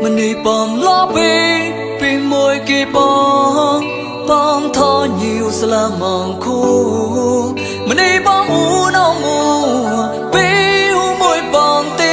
mình đi bom lo vì môi kia bom thọ nhiều sẽ là mong khu mình đi bom u nâu mùa vì u môi bom tì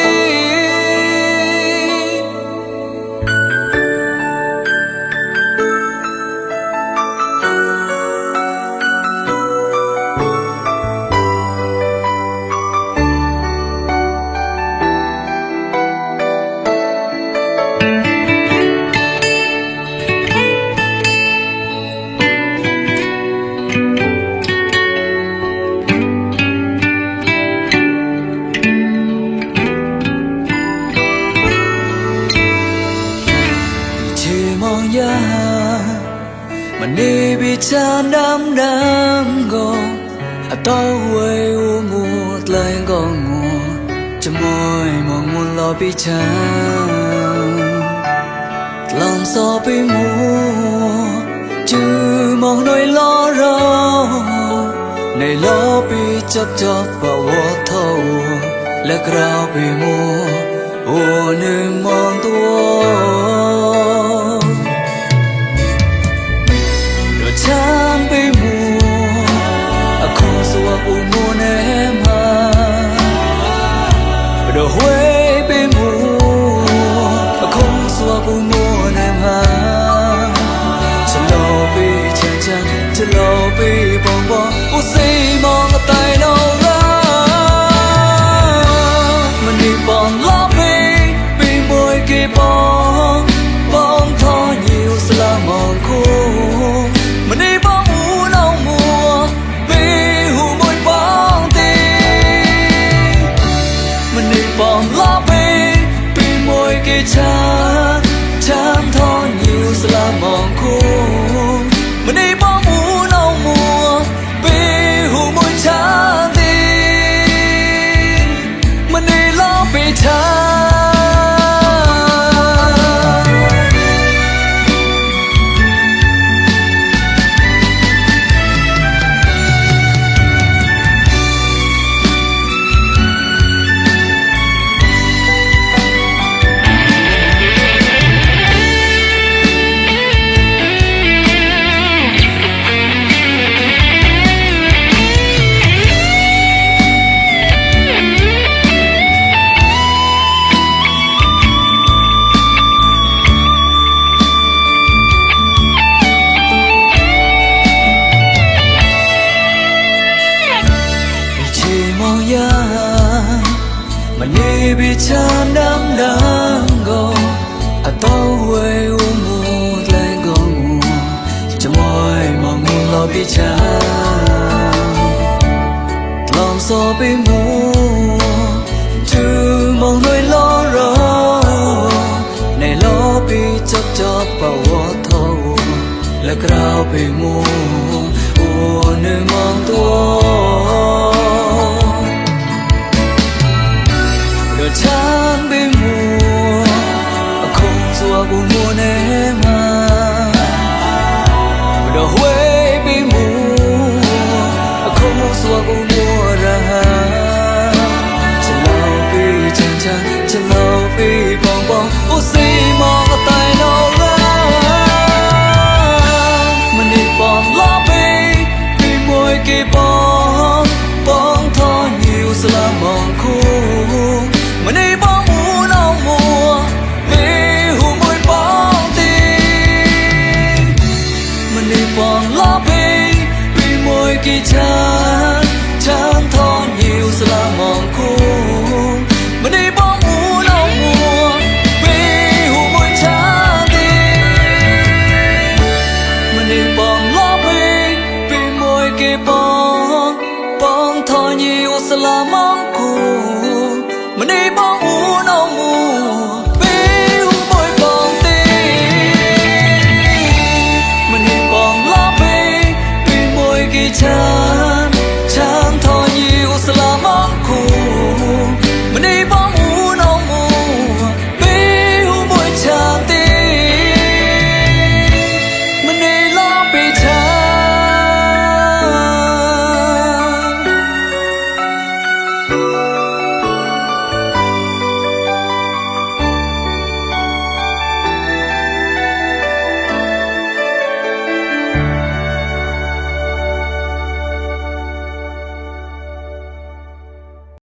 mình đi bị chan đam go à tao quay u một lại còn mùa cho môi mong muốn lo bị chan lòng so bị mùa chứ mong nỗi lo rau này lo bị chấp vào vô thâu là grau bị mùa ô nơi mong tua Chan bị mùa, không xua u mùa ném hà. Đồ Huế bị mùa, không xua u mùa ném hà. Chân lâu bị chán chán, chân lâu bị bong bong, u xì mong tay đâu ra. Mình đi bong lóp vì môi kia bong thọ nhiều sẽ là mong khô. Mình đi bom u nâu mùa vì hù môi bom tì mình đi bom lóp vì môi kia chán thọ nhiều sẽ là mong khô mình đi bom u nâu mùa vì hù môi chán tì mình đi lóp vì chán mình đi bị chan đam go à tao quay u mùa lại còn mùa cho môi mong muốn lo bị chan lòng so bị mùa chứ mong nỗi lo rau này lo bị chấp vào thâu là grau bị mùa u nơi mong tua Chan bị mùa không xua u mùa ném hà đồ Huế bị mùa không xua u mùa ra chân lâu bị chán chán chân lâu bị bong bong u xì mong tay đâu ra mình đi bom lóp vì môi kia bong thọ nhiều sẽ là mong